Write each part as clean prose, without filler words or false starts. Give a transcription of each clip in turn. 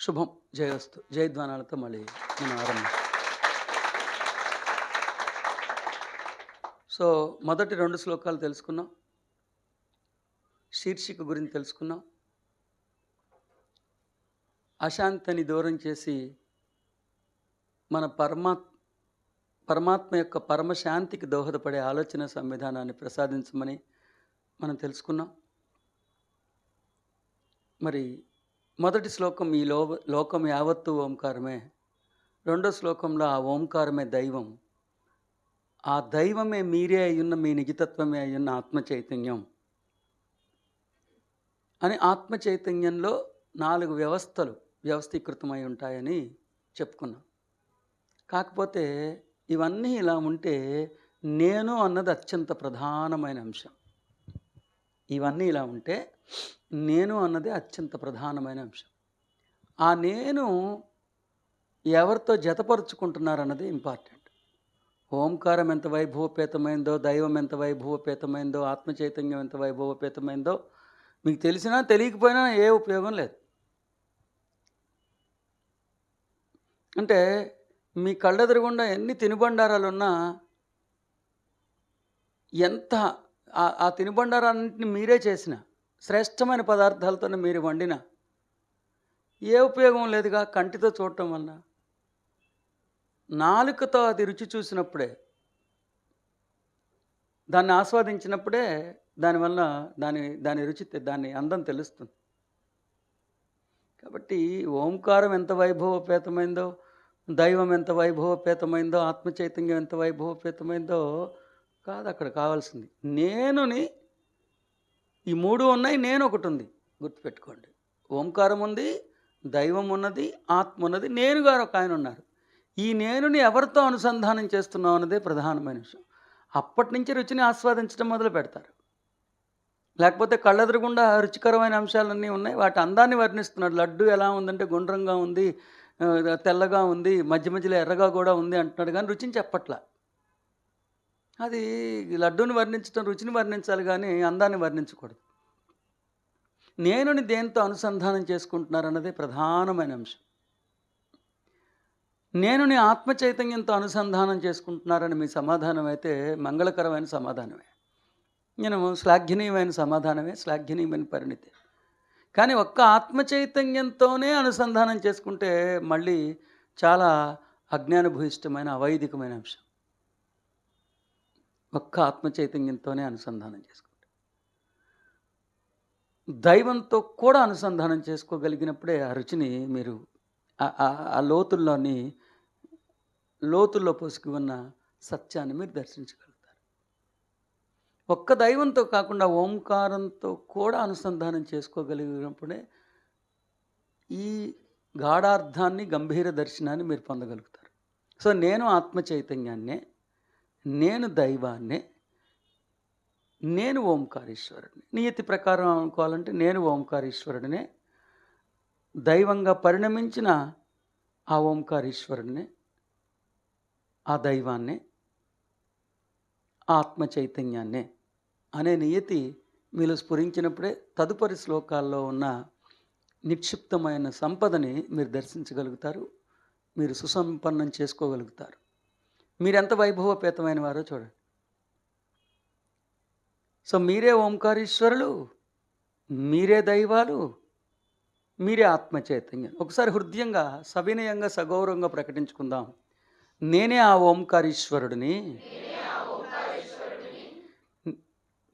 శుభం. జయస్తు. జయధ్వానాలతో మళ్ళీ మనం ఆరంభిస్తాం. సో మొదటి 2 శ్లోకాలు తెలుసుకున్నాం. శీర్షిక గురించి తెలుసుకున్నాం. అశాంతిని దూరం చేసి మన పరమాత్మ యొక్క పరమశాంతికి దోహదపడే ఆలోచన సంవిధానాన్ని ప్రసాదించమని మనం తెలుసుకున్నాం. మరి మొదటి శ్లోకం ఈ లోకం యావత్తు ఓంకారమే. రెండో శ్లోకంలో ఆ ఓంకారమే దైవం. ఆ దైవమే మీరే అయ్యున్న, మీ నిజతత్వమే అయ్యున్న ఆత్మ చైతన్యం అని, ఆత్మ చైతన్యంలో 4 వ్యవస్థలు వ్యవస్థీకృతమై ఉంటాయని చెప్పుకున్నాం. కాకపోతే ఇవన్నీ ఇలా ఉంటే నేను అన్నది అత్యంత ప్రధానమైన అంశం. ఇవన్నీ ఇలా ఉంటే నేను అన్నది అత్యంత ప్రధానమైన అంశం. ఆ నేను ఎవరితో జతపరుచుకుంటున్నారన్నది ఇంపార్టెంట్. ఓంకారం ఎంత వైభవపేతమైందో, దైవం ఎంత వైభవపేతమైందో, ఆత్మ చైతన్యం ఎంత వైభవపేతమైందో మీకు తెలిసినా తెలియకపోయినా ఏ ఉపయోగం లేదు. అంటే మీ కళ్ళెదురుగుండా ఎన్ని తినుబండారాలున్నా, ఎంత ఆ తినుబండారాలన్నింటినీ మీరే చేసిన శ్రేష్టమైన పదార్థాలతోనే మీరు వండిన ఏ ఉపయోగం లేదుగా. కంటితో చూడటం వల్ల, నాలుకతో అది రుచి చూసినప్పుడే, దాన్ని ఆస్వాదించినప్పుడే దానివల్ల దాని రుచి, దాని అందం తెలుస్తుంది. కాబట్టి ఓంకారం ఎంత వైభవపేతమైందో, దైవం ఎంత వైభవపేతమైందో, ఆత్మ చైతన్యం ఎంత వైభవపేతమైందో కాదు అక్కడ కావాల్సింది. నేనుని ఈ 3 ఉన్నాయి, నేను ఒకటి ఉంది. గుర్తుపెట్టుకోండి. ఓంకారం ఉంది, దైవం ఉన్నది, ఆత్మ ఉన్నది, నేను గారు ఒక ఆయన ఉన్నారు. ఈ నేనుని ఎవరితో అనుసంధానం చేస్తున్నాం అన్నదే ప్రధానమైన విషయం. అప్పటి నుంచి రుచిని ఆస్వాదించడం మొదలు పెడతారు. లేకపోతే కళ్ళెదురుగుండా రుచికరమైన అంశాలన్నీ ఉన్నాయి, వాటి అందాన్ని వర్ణిస్తున్నాడు. లడ్డు ఎలా ఉందంటే గుండ్రంగా ఉంది, తెల్లగా ఉంది, మధ్య మధ్యలో ఎర్రగా కూడా ఉంది అంటున్నాడు, కానీ రుచిని చెప్పట్లా. అది లడ్డూని వర్ణించడం, రుచిని వర్ణించాలి కానీ అందాన్ని వర్ణించకూడదు. నేనుని దేంతో అనుసంధానం చేసుకుంటున్నారన్నదే ప్రధానమైన అంశం. నేనుని ఆత్మ చైతన్యంతో అనుసంధానం చేసుకుంటున్నారని మీ సమాధానం అయితే మంగళకరమైన సమాధానమే, నేను శ్లాఘనీయమైన సమాధానమే, శ్లాఘనీయమైన పరిణితే. కానీ ఒక్క ఆత్మ చైతన్యంతోనే అనుసంధానం చేసుకుంటే మళ్ళీ చాలా అజ్ఞానభూయిష్టమైన అవైదికమైన అంశం. ఒక్క ఆత్మ చైతన్యంతోనే అనుసంధానం చేసుకుంటే, దైవంతో కూడా అనుసంధానం చేసుకోగలిగినప్పుడే ఆ రుచిని మీరు ఆ లోతుల్లో పోసుకు ఉన్న సత్యాన్ని మీరు దర్శించగలుగుతారు. ఒక్క దైవంతో కాకుండా ఓంకారంతో కూడా అనుసంధానం చేసుకోగలిగినప్పుడే ఈ గాఢార్థాన్ని, గంభీర దర్శనాన్ని మీరు పొందగలుగుతారు. సో నేను ఆత్మ చైతన్యాన్నే, నేను దైవాన్నే, నేను ఓంకారేశ్వరుడిని. నియతి ప్రకారం అనుకోవాలంటే నేను ఓంకారేశ్వరుడినే, దైవంగా పరిణమించిన ఆ ఓంకారేశ్వరుడినే, ఆ దైవాన్నే, ఆత్మ చైతన్యాన్నే అనే నియతి మీలో స్ఫురించినప్పుడే తదుపరి శ్లోకాల్లో ఉన్న నిక్షిప్తమైన సంపదని మీరు దర్శించగలుగుతారు, మీరు సుసంపన్నం చేసుకోగలుగుతారు. మీరెంత వైభవపేతమైన వారో చూడండి. సో మీరే ఓంకారేశ్వరులు, మీరే దైవాలు, మీరే ఆత్మ చైతన్యం. ఒకసారి హృదయంగా, సవినయంగా, సగౌరవంగా ప్రకటించుకుందాం. నేనే ఆ ఓంకారేశ్వరుడిని,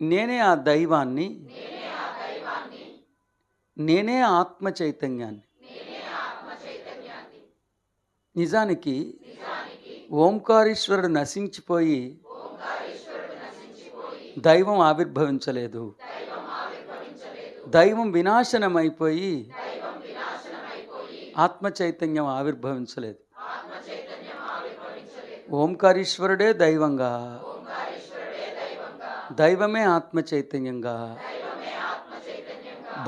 నేనే ఆ దైవాన్ని, నేనే ఆత్మ చైతన్యాన్ని. నిజానికి ఓంకారేశ్వరుడు నశించిపోయి దైవం ఆవిర్భవించలేదు. దైవం వినాశనమైపోయి ఆత్మ చైతన్యం ఆవిర్భవించలేదు. ఓంకారేశ్వరుడే దైవంగా, దైవమే ఆత్మ చైతన్యంగా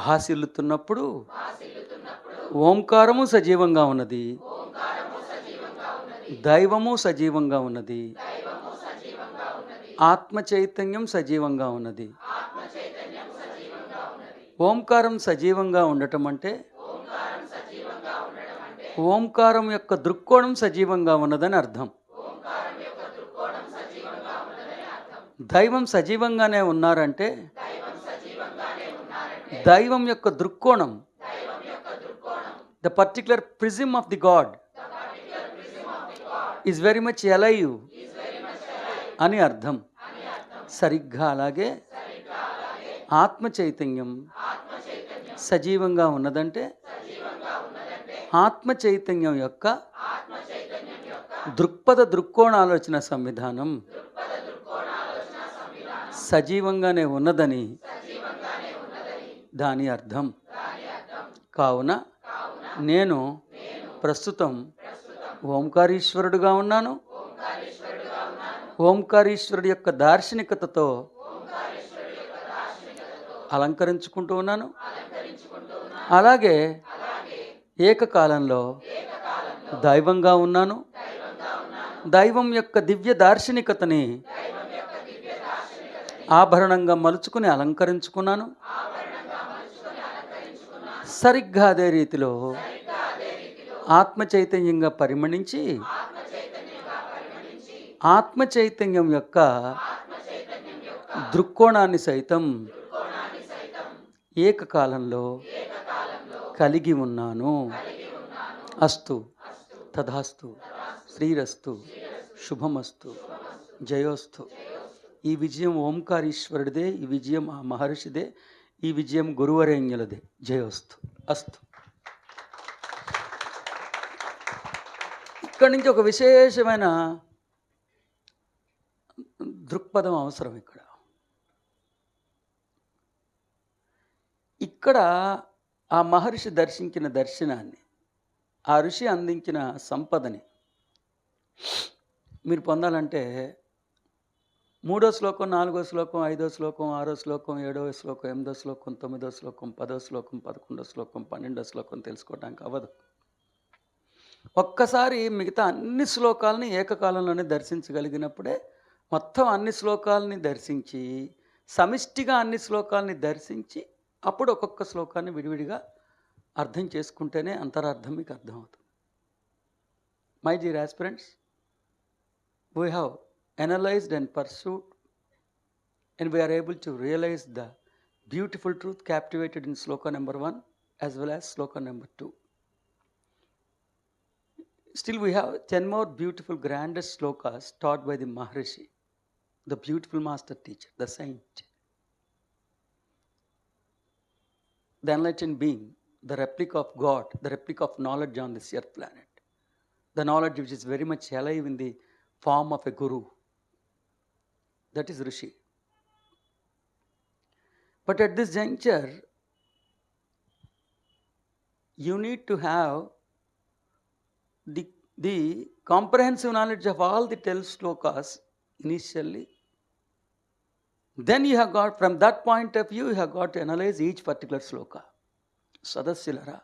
భాసిల్లుతున్నప్పుడు ఓంకారము సజీవంగా ఉన్నది, దైవము సజీవంగా ఉన్నది, ఆత్మ చైతన్యం సజీవంగా ఉన్నది. ఓంకారం సజీవంగా ఉండటం అంటే ఓంకారం యొక్క దృక్కోణం సజీవంగా ఉన్నదని అర్థం. దైవం సజీవంగానే ఉన్నారంటే దైవం యొక్క దృక్కోణం, the particular prism of the God is very much alive అని అర్థం. సరిగ్గా అలాగే ఆత్మ చైతన్యం సజీవంగా ఉన్నదంటే ఆత్మ చైతన్యం యొక్క దృక్పథ దృక్కోణ ఆలోచన సంవిధానం సజీవంగానే ఉన్నదని దాని అర్థం. కావున నేను ప్రస్తుతం ఓంకారీశ్వరుడుగా ఉన్నాను. ఓంకారీశ్వరుడి యొక్క దార్శనికతతో అలంకరించుకుంటూ ఉన్నాను. అలాగే ఏకకాలంలో దైవంగా ఉన్నాను. దైవం యొక్క దివ్య దార్శనికతని ఆభరణంగా మలుచుకుని అలంకరించుకున్నాను. సరిగ్గా అదే రీతిలో ఆత్మ చైతన్యంగా పరిమణించి ఆత్మ చైతన్యం యొక్క దృక్కోణాన్ని సైతం ఏకకాలంలో కలిగి ఉన్నాను. అస్తు, తథాస్తు, శ్రీరస్తు, శుభమస్తు, జయోస్తు. ఈ విజయం ఓంకారీశ్వరుడిదే, ఈ విజయం ఆ మహర్షిదే, ఈ విజయం గురువరేణ్యులదే. జయోస్తు, అస్తు. ఇక్కడి నుంచి ఒక విశేషమైన దృక్పథం అవసరం. ఇక్కడ ఆ మహర్షి దర్శించిన దర్శనాన్ని, ఆ ఋషి అందించిన సంపదని మీరు పొందాలంటే 3వ శ్లోకం, 4వ శ్లోకం, 5వ శ్లోకం, 6వ శ్లోకం, 7వ శ్లోకం, 8వ శ్లోకం, 9వ శ్లోకం, 10వ శ్లోకం, 11వ శ్లోకం, 12వ శ్లోకం తెలుసుకోవడానికి అవ్వదు. ఒక్కసారి మిగతా అన్ని శ్లోకాలని ఏకకాలంలోనే దర్శించగలిగినప్పుడే మొత్తం అన్ని శ్లోకాలని దర్శించి, సమిష్టిగా అన్ని శ్లోకాలని దర్శించి, అప్పుడు ఒక్కొక్క శ్లోకాన్ని విడివిడిగా అర్థం చేసుకుంటేనే అంతరార్థం మీకు అర్థమవుతుంది. My dear aspirants, we have analyzed and pursued, and we are able to realize the beautiful truth captivated in sloka number 1 as well as sloka number 2. Still we have 10 more beautiful grandest slokas taught by the Maharishi, the beautiful master teacher, the saint, the enlightened being, the replica of God, the replica of knowledge on this earth planet, the knowledge which is very much alive in the form of a guru. That is Rishi. But at this juncture, you need to have the comprehensive knowledge of all the 12 slokas initially. Then you have got, from that point of view, you have got to analyze each particular sloka. Sadasyalara.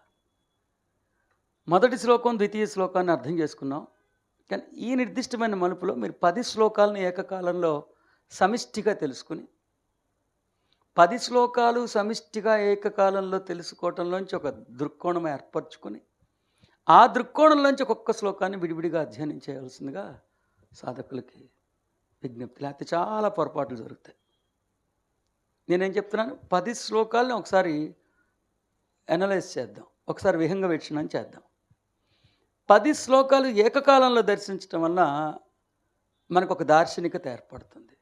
మొదటి శ్లోకం, ద్వితీయ శ్లోకాన్ని అర్థం చేసుకున్నాం. కానీ ఈ నిర్దిష్టమైన మలుపులో మీరు 10 శ్లోకాలను ఏకకాలంలో సమిష్టిగా తెలుసుకుని, 10 శ్లోకాలు సమిష్టిగా ఏకకాలంలో తెలుసుకోవటంలోంచి ఒక దృక్కోణం ఏర్పరచుకొని, ఆ దృక్కోణంలోంచి ఒక్కొక్క శ్లోకాన్ని విడివిడిగా అధ్యయనం చేయాల్సిందిగా సాధకులకి విజ్ఞప్తి. లేకపోతే చాలా పొరపాట్లు జరుగుతాయి. నేనేం చెప్తున్నాను, 10 శ్లోకాలను ఒకసారి అనలైజ్ చేద్దాం, ఒకసారి విహంగ వీక్షణం చేద్దాం. 10 శ్లోకాలు ఏకకాలంలో దర్శించడం వల్ల మనకు ఒక దార్శనికత ఏర్పడుతుంది.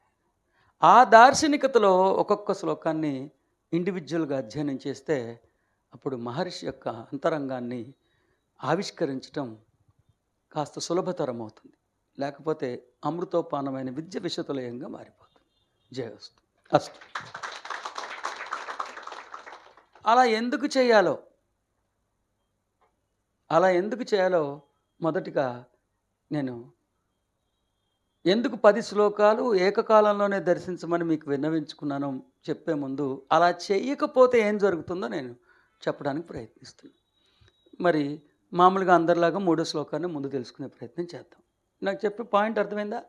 ఆ దార్శనికతలో ఒక్కొక్క శ్లోకాన్ని ఇండివిజువల్గా అధ్యయనం చేస్తే అప్పుడు మహర్షి యొక్క అంతరంగాన్ని ఆవిష్కరించటం కాస్త సులభతరం అవుతుంది. లేకపోతే అమృతోపానమైన విద్య విషతులయంగా మారిపోతుంది. జయోస్తు, అస్తు. అలా ఎందుకు చేయాలో మొదటిగా నేను ఎందుకు 10 శ్లోకాలు ఏకకాలంలోనే దర్శించమని మీకు విన్నవించుకున్నాను చెప్పే ముందు, అలా చేయకపోతే ఏం జరుగుతుందో నేను చెప్పడానికి ప్రయత్నిస్తున్నాను. మరి మామూలుగా అందరిలాగా 3వ శ్లోకాన్ని ముందు తెలుసుకునే ప్రయత్నం చేద్దాం. నాకు చెప్పే పాయింట్ అర్థమైందా?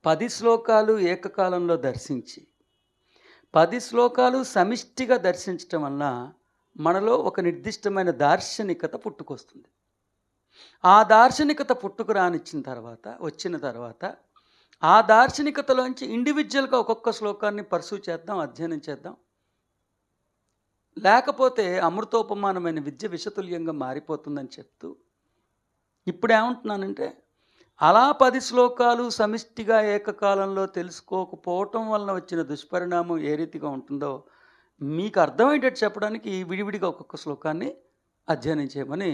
10 శ్లోకాలు ఏకకాలంలో దర్శించి 10 శ్లోకాలు సమిష్టిగా దర్శించటం వలన మనలో ఒక నిర్దిష్టమైన దార్శనికత పుట్టుకొస్తుంది. ఆ దార్శనికత పుట్టుకు రానిచ్చిన తర్వాత, వచ్చిన తర్వాత ఆ దార్శనికతలోంచి ఇండివిజువల్‌గా ఒక్కొక్క శ్లోకాన్ని పర్సూ చేద్దాం, అధ్యయనం చేద్దాం. లేకపోతే అమృతోపమానమైన విద్య విషతుల్యంగా మారిపోతుందని చెప్తూ, ఇప్పుడేమంటున్నానంటే, అలా 10 శ్లోకాలు సమిష్టిగా ఏకకాలంలో తెలుసుకోకపోవటం వలన వచ్చిన దుష్పరిణామం ఏ రీతిగా ఉంటుందో, మీకు అర్థమయ్యేటట్టు చెప్పడానికి విడివిడిగా ఒక్కొక్క శ్లోకాన్ని అధ్యయనం చేయమని,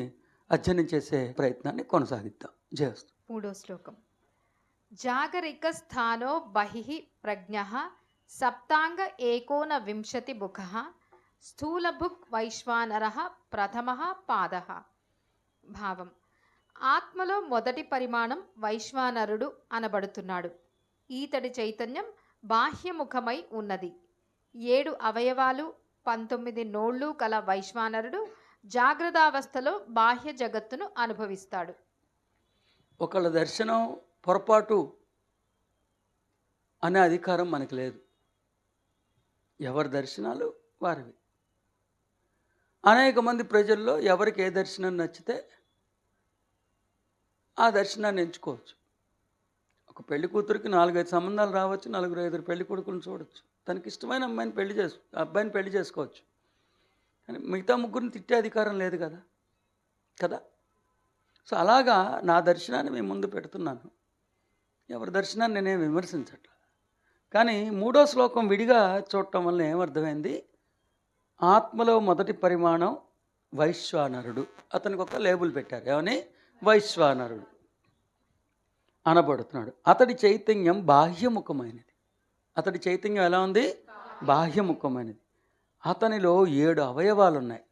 అధ్యయనం చేసే ప్రయత్నాన్ని కొనసాగిద్దాం. జయస్తు. 3వ శ్లోకం. జాగరికస్థానో బహిః ప్రజ్ఞః సప్తాంగ ఏకోనవింశతి ముఖః స్థూలభుక్ వైశ్వానరః ప్రథమః పాదః. భావం: ఆత్మలో మొదటి పరిమాణం వైశ్వానరుడు అనబడుతున్నాడు. ఈతడి చైతన్యం బాహ్యముఖమై ఉన్నది. 7 అవయవాలు 19 నోళ్ళు కల వైశ్వానరుడు జాగ్రత్తావస్థలో బాహ్య జగత్తును అనుభవిస్తాడు. ఒకళ్ళ దర్శనం పొరపాటు అనే అధికారం మనకు లేదు. ఎవరి దర్శనాలు వారివి. అనేక మంది ప్రజల్లో ఎవరికి ఏ దర్శనం నచ్చితే ఆ దర్శనాన్ని ఎంచుకోవచ్చు. ఒక పెళ్లి కూతురికి 4-5 సంబంధాలు రావచ్చు, 4-5 పెళ్లి కొడుకులను చూడొచ్చు. తనకి ఇష్టమైన అమ్మాయిని అబ్బాయిని పెళ్లి చేసుకోవచ్చు. కానీ మిగతా ముగ్గురిని తిట్టే అధికారం లేదు కదా. సో అలాగా నా దర్శనాన్ని మీ ముందు పెడుతున్నాను. ఎవరి దర్శనాన్ని నేనేం విమర్శించట్లేదు. కానీ 3వ శ్లోకం విడిగా చూడటం వల్ల ఏమర్థమైంది? ఆత్మలో మొదటి పరిమాణం వైశ్వానరుడు. అతనికి ఒక లేబుల్ పెట్టారు. ఏమని? వైశ్వానరుడు అనబడుతున్నాడు. అతడి చైతన్యం బాహ్యముఖమైనది. అతడి చైతన్యం ఎలా ఉంది? బాహ్యముఖమైనది. అతనిలో 7 అవయవాలు ఉన్నాయి.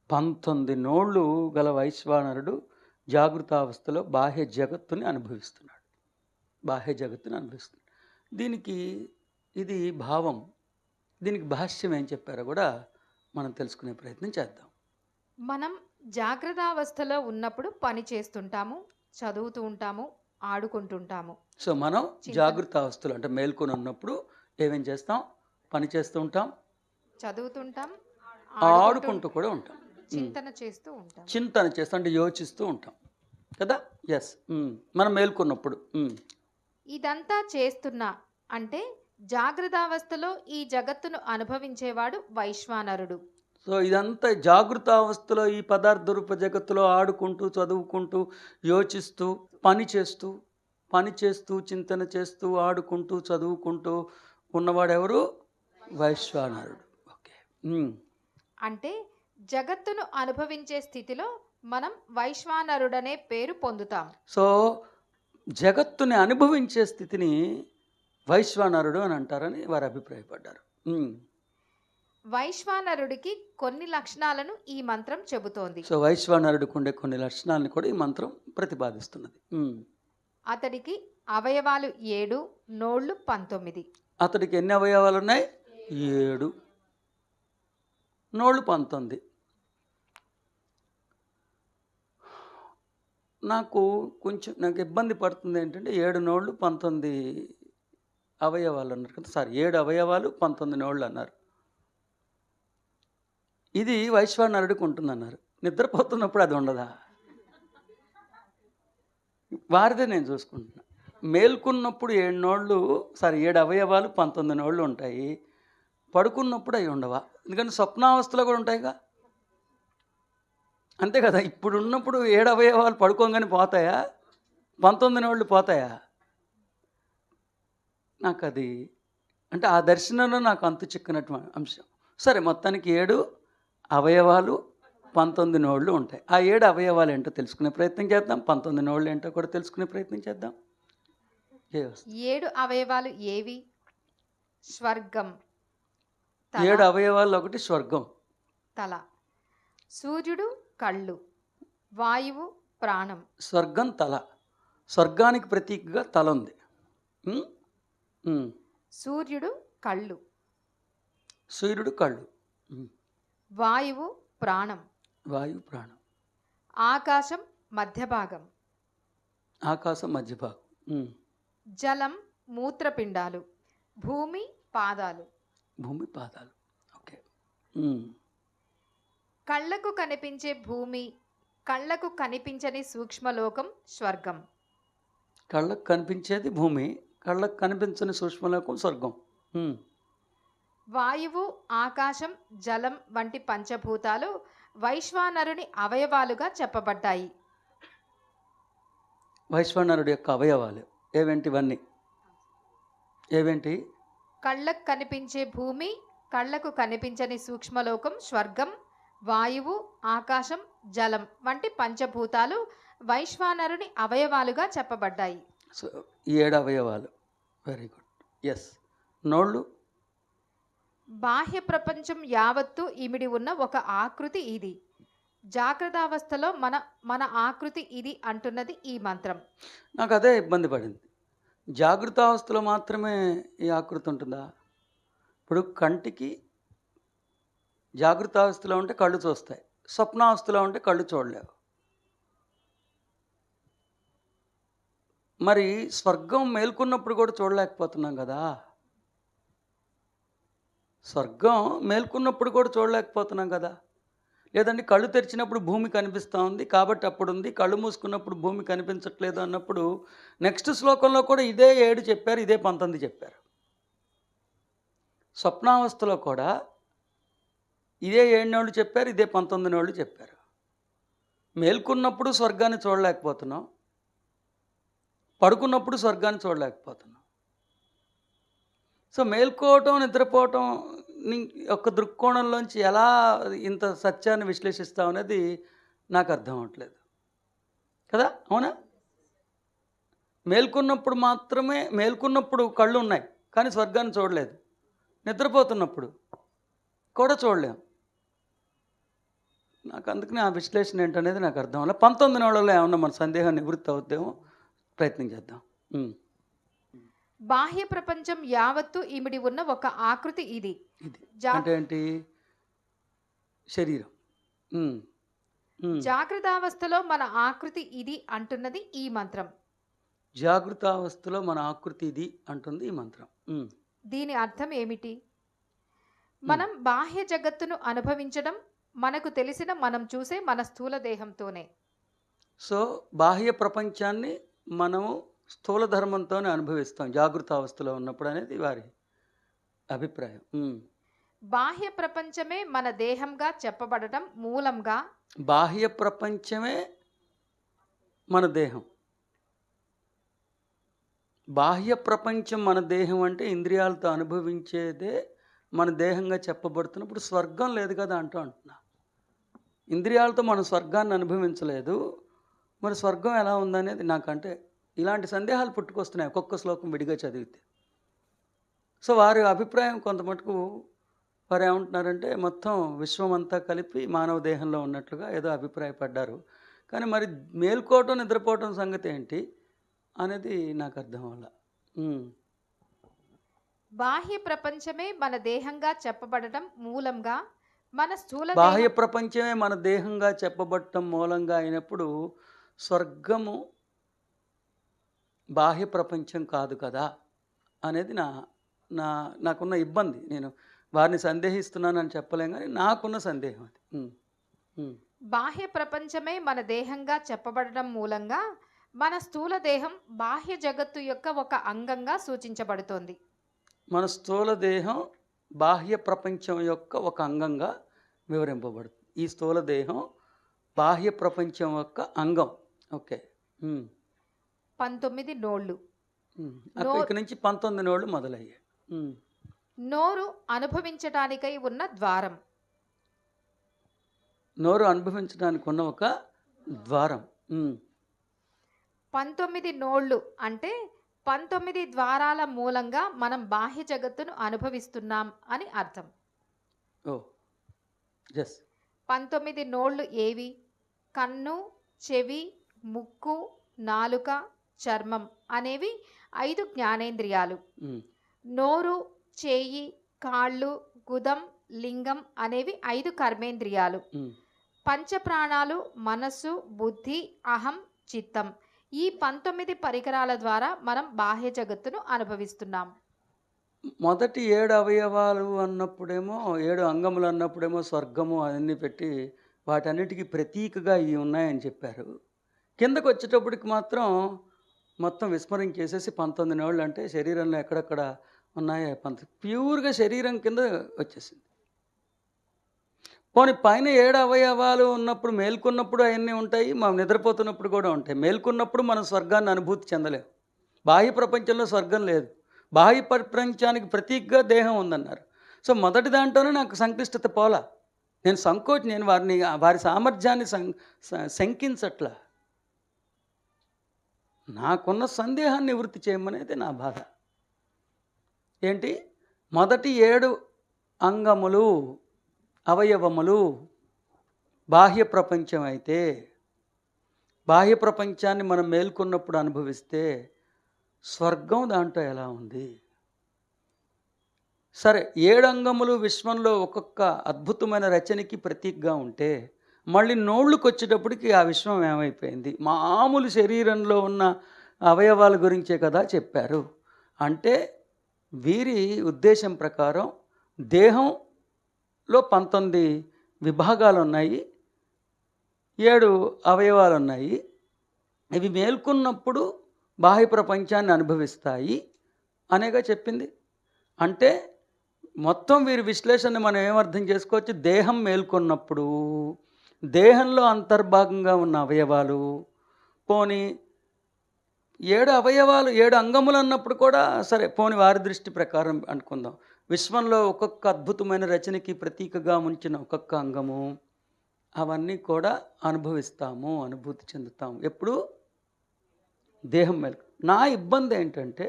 19 నోళ్ళు గల వైశ్వానరుడు జాగృతావస్థలో బాహ్య జగత్తుని అనుభవిస్తున్నాడు. దీనికి ఇది భావం. దీనికి భాష్యం ఏం చెప్పారో కూడా మనం తెలుసుకునే ప్రయత్నం చేద్దాం. మనం జాగ్రత్తావస్థలో ఉన్నప్పుడు పని చేస్తుంటాము, చదువుతూ ఉంటాము, ఆడుకుంటుంటాము. సో మనం జాగృత అవస్థలో అంటే మేల్కొని ఉన్నప్పుడు ఏమేం చేస్తాం? పని చేస్తూ ఉంటాం, చదువుతుంటాం, ఆడుకుంటూ కూడా ఉంటాం, చింతన చేస్తూ అంటే యోచిస్తూ ఉంటాం కదా. ఎస్, మనం మేల్కొన్నప్పుడు. ఇదంతా చేస్తున్నా అంటే జాగ్రత్తావస్థలో ఈ జగత్తును అనుభవించేవాడు వైశ్వానరుడు. సో ఇదంతా జాగృతావస్థలో ఈ పదార్థ రూప జగత్తులో ఆడుకుంటూ, చదువుకుంటూ, యోచిస్తూ, పని చేస్తూ, చింతన చేస్తూ, ఆడుకుంటూ, చదువుకుంటూ ఉన్నవాడెవరు? వైశ్వానరుడు. ఓకే. అంటే జగత్తును అనుభవించే స్థితిలో మనం వైశ్వానరుడనే పేరు పొందుతాం. సో జగత్తుని అనుభవించే స్థితిని వైశ్వానరుడు అని అంటారని వారు అభిప్రాయపడ్డారు. వైశ్వానరుడికి కొన్ని లక్షణాలను ఈ మంత్రం చెబుతోంది. సో వైశ్వానరుడికి ఉండే కొన్ని లక్షణాలను కూడా ఈ మంత్రం ప్రతిపాదిస్తున్నది. అతడికి అవయవాలు 7, నోళ్ళు 19. అతడికి ఎన్ని అవయవాలు ఉన్నాయి? 7, నోళ్ళు 19. నాకు ఇబ్బంది పడుతుంది ఏంటంటే 7 నోళ్ళు 19 అవయవాలు అన్నారు కదా. 7 అవయవాలు 19 నోళ్ళు అన్నారు. ఇది వైశ్వానరుడికి ఉంటుందన్నారు. నిద్రపోతున్నప్పుడు అది ఉండదా? వారిదే నేను చూసుకుంటున్నా. మేల్కున్నప్పుడు 7 అవయవాలు 19 నోళ్ళు ఉంటాయి. పడుకున్నప్పుడు అవి ఉండవా? ఎందుకంటే స్వప్నావస్థలో కూడా ఉంటాయిగా. అంతే కదా. ఇప్పుడు ఉన్నప్పుడు 7 అవయవాలు పడుకోగానే పోతాయా? 19 నోళ్ళు పోతాయా? నాకు అది అంటే ఆ దర్శనంలో నాకు అంతు చిక్కనట్టు అంశం. సరే, మొత్తానికి 7 అవయవాలు 19 నోళ్ళు ఉంటాయి. ఆ 7 అవయవాలు ఏంటో తెలుసుకునే ప్రయత్నం చేద్దాం. 19 నోళ్ళు ఏంటో కూడా తెలుసుకునే ప్రయత్నం చేద్దాం. 7 అవయవాలు ఏవి? స్వర్గం. 7 అవయవాలు ఒకటి స్వర్గం, తల. సూర్యుడు కళ్ళు, వాయువు ప్రాణం. స్వర్గం తల. స్వర్గానికి ప్రతీకగా తల ఉంది. సూర్యుడు కళ్ళు, వాయువు ప్రాణం. ఆకాశం మధ్య భాగం. జలం మూత్రపిండాలు. భూమి పాదాలు. ఓకే. కళ్ళకు కనిపించే భూమి, కళ్ళకు కనిపించని సూక్ష్మలోకం స్వర్గం. కళ్ళకు కనిపించేది భూమి, కళ్ళకు కనిపించని సూక్ష్మలోకం స్వర్గం. ఉమ్. వాయువు, ఆకాశం, జలం వంటి పంచభూతాలు వైశ్వానరుని అవయవాలుగా చెప్పబడ్డాయి. వైశ్వానరుడి యొక్క అవయవాలు ఏవేంటివన్నీ? ఏవేంటి? కళ్ళకు కనిపించే భూమి, కళ్ళకు కనిపించని సూక్ష్మలోకం స్వర్గం, వాయువు, ఆకాశం, జలం వంటి పంచభూతాలు వైశ్వానరుని అవయవాలుగా చెప్పబడ్డాయి. సో ఈ 7 అవయవాలు. Very good. ఎస్. నోళ్ళు. బాహ్య ప్రపంచం యావత్తు ఇమిడి ఉన్న ఒక ఆకృతి ఇది. జాగ్రత్తావస్థలో మన ఆకృతి ఇది అంటున్నది ఈ మంత్రం. నాకు అదే ఇబ్బంది పడింది. జాగృతావస్థలో మాత్రమే ఈ ఆకృతి ఉంటుందా? ఇప్పుడు కంటికి జాగృతావస్థలో ఉంటే కళ్ళు చూస్తాయి, స్వప్నావస్థలో ఉంటే కళ్ళు చూడలేవు. మరి స్వర్గం మేల్కొన్నప్పుడు కూడా చూడలేకపోతున్నాం కదా. స్వర్గం మేల్కొన్నప్పుడు కూడా చూడలేకపోతున్నాం కదా. లేదండి కళ్ళు తెరిచినప్పుడు భూమి కనిపిస్తూ ఉంది కాబట్టి అప్పుడు ఉంది, కళ్ళు మూసుకున్నప్పుడు భూమి కనిపించట్లేదు అన్నప్పుడు నెక్స్ట్ శ్లోకంలో కూడా ఇదే 7 చెప్పారు, ఇదే 19 చెప్పారు. స్వప్నావస్థలో కూడా ఇదే 7 నోళ్ళు చెప్పారు, ఇదే 19 నోళ్ళు చెప్పారు. మేల్కొన్నప్పుడు స్వర్గాన్ని చూడలేకపోతున్నాం, పడుకున్నప్పుడు స్వర్గాన్ని చూడలేకపోతున్నాం. సో మేల్కోవటం, నిద్రపోవటం యొక్క దృక్కోణంలోంచి ఎలా ఇంత సత్యాన్ని విశ్లేషిస్తాం అనేది నాకు అర్థం అవ్వట్లేదు కదా. అవునా? మేల్కొన్నప్పుడు కళ్ళు ఉన్నాయి కానీ స్వర్గాన్ని చూడలేదు, నిద్రపోతున్నప్పుడు కూడా చూడలేం. నాకు అందుకని ఆ విశ్లేషణ ఏంటనేది నాకు అర్థం అవ్వాలి. 19 నెలల్లో ఏమన్నా మన సందేహం నివృత్తి అవుద్దేమో ప్రయత్నం చేద్దాం. బాహ్య ప్రపంచం యావత్తు ఇమిడి ఉన్న ఒక ఆకృతి ఇది. ఇది అంటే ఏంటి? శరీరం. జాగ్రత్తావస్థలో మన ఆకృతి ఇది అంటున్నది ఈ మంత్రం. జాగృతావస్థలో మన ఆకృతి ఇది అంటుంది ఈ మంత్రం. దీని అర్థం ఏమిటి? మనం బాహ్య జగత్తును అనుభవించడం మనకు తెలిసిన, మనం చూసే మన స్థూల దేహంతోనే. సో బాహ్య ప్రపంచాన్ని మనము స్థూల ధర్మంతోనే అనుభవిస్తాం జాగృతావస్థలో ఉన్నప్పుడు అనేది వారి అభిప్రాయం. బాహ్య ప్రపంచమే మన దేహంగా చెప్పబడటం మూలంగా. బాహ్య ప్రపంచమే మన దేహం. బాహ్య ప్రపంచం మన దేహం అంటే ఇంద్రియాలతో అనుభవించేదే మన దేహంగా చెప్పబడుతున్నప్పుడు స్వర్గం లేదు కదా అంటున్నా. ఇంద్రియాలతో మనం స్వర్గాన్ని అనుభవించలేదు, మరి స్వర్గం ఎలా ఉందనేది నాకంటే ఇలాంటి సందేహాలు పుట్టుకొస్తున్నాయి ఒక్కొక్క శ్లోకం విడిగా చదివితే. సో వారి అభిప్రాయం కొంత మటుకు వారు ఏమంటున్నారంటే మొత్తం విశ్వం అంతా కలిపి మానవ దేహంలో ఉన్నట్లుగా ఏదో అభిప్రాయపడ్డారు. కానీ మరి మేల్కోవటం, నిద్రపోవటం సంగతి ఏంటి అనేది నాకు అర్థం అవ్వాల. బాహ్య ప్రపంచమే మన దేహంగా చెప్పబడటం మూలంగా మన స్థూల బాహ్య ప్రపంచమే మన దేహంగా చెప్పబడటం మూలంగా అయినప్పుడు స్వర్గము బాహ్య ప్రపంచం కాదు కదా అనేది నాకున్న ఇబ్బంది. నేను వారిని సందేహిస్తున్నానని చెప్పలేం కానీ నాకున్న సందేహం అది. బాహ్య ప్రపంచమే మన దేహంగా చెప్పబడటం మూలంగా మన స్థూల దేహం బాహ్య జగత్తు యొక్క ఒక అంగంగా సూచించబడుతోంది. మన స్థూల దేహం బాహ్య ప్రపంచం యొక్క ఒక అంగంగా వివరింపబడుతుంది. ఈ స్థూల దేహం బాహ్య ప్రపంచం యొక్క అంగం. ఓకే. 19 నోళ్ళు. ఇక్కడి నుంచి 19 నోళ్ళు మొదలయ్యాయి. నోరు అనుభవించడానికై ఉన్న ద్వారం. నోరు అనుభవించడానికి ఉన్న ఒక ద్వారం. 19 నోళ్ళు అంటే 19 ద్వారాల మూలంగా మనం బాహ్య జగత్తును అనుభవిస్తున్నాం అని అర్థం. 19 నోళ్ళు ఏవి? కన్ను, చెవి, ముక్కు, నాలుక, చర్మం అనేవి 5 జ్ఞానేంద్రియాలు. నోరు, చేయి, కాళ్ళు, గుదం, లింగం అనేవి 5 కర్మేంద్రియాలు. పంచప్రాణాలు మనస్సు, బుద్ధి, అహం, చిత్తం. ఈ 19 పరికరాల ద్వారా మనం బాహ్య జగత్తును అనుభవిస్తున్నాం. మొదటి 7 అవయవాలు అన్నప్పుడేమో 7 అంగములు అన్నప్పుడేమో స్వర్గము అవన్నీ పెట్టి వాటన్నిటికీ ప్రతీకగా ఇవి ఉన్నాయని చెప్పారు. కిందకు వచ్చేటప్పటికి మాత్రం మొత్తం విస్మరించేసేసి 19 నోళ్ళు అంటే శరీరంలో ఎక్కడెక్కడ ఉన్నాయో ప్యూర్గా శరీరం కింద వచ్చేసింది. పోనీ పైన 7 అవయవాలు ఉన్నప్పుడు మేల్కొన్నప్పుడు అవన్నీ ఉంటాయి, మనం నిద్రపోతున్నప్పుడు కూడా ఉంటాయి. మేల్కొన్నప్పుడు మనం స్వర్గాన్ని అనుభూతి చెందలేం. బాహ్య ప్రపంచంలో స్వర్గం లేదు. బాహ్య ప్రపంచానికి ప్రతీకగా దేహం ఉందన్నారు. సో మొదటి దాంట్లోనే నాకు సంక్లిష్టత పోలా. నేను వారి సామర్థ్యాన్ని శంకించట్లా. నాకున్న సందేహాన్ని నివృత్తి చేయమనేది నా బాధ. ఏంటి? మొదటి 7 అంగములు, అవయవములు బాహ్య ప్రపంచం అయితే, బాహ్య ప్రపంచాన్ని మనం మేల్కొన్నప్పుడు అనుభవిస్తే స్వర్గం దాంట్లో ఎలా ఉంది? సరే, 7 అంగములు విశ్వంలో ఒక్కొక్క అద్భుతమైన రచనకి ప్రతీకగా ఉంటే, మళ్ళీ నోళ్ళకి వచ్చేటప్పటికి ఆ విశ్వం ఏమైపోయింది? మామూలు శరీరంలో ఉన్న అవయవాల గురించే కదా చెప్పారు. అంటే వీరి ఉద్దేశం ప్రకారం దేహంలో 19 విభాగాలు ఉన్నాయి, 7 అవయవాలు ఉన్నాయి. ఇవి మేల్కొన్నప్పుడు బాహ్య ప్రపంచాన్ని అనుభవిస్తాయి అనేగా చెప్పింది. అంటే మొత్తం వీరి విశ్లేషణ మనం ఏమర్థం చేసుకోవచ్చు? దేహం మేల్కొన్నప్పుడు దేహంలో అంతర్భాగంగా ఉన్న అవయవాలు, పోనీ 7 అవయవాలు 7 అంగములు అన్నప్పుడు కూడా సరే, పోని వారి దృష్టి ప్రకారం అనుకుందాం. విశ్వంలో ఒక్కొక్క అద్భుతమైన రచనకి ప్రతీకగా ఉంచిన ఒక్కొక్క అంగము, అవన్నీ కూడా అనుభవిస్తాము, అనుభూతి చెందుతాము. ఎప్పుడు? దేహం మేల్కొ. నా ఇబ్బంది ఏంటంటే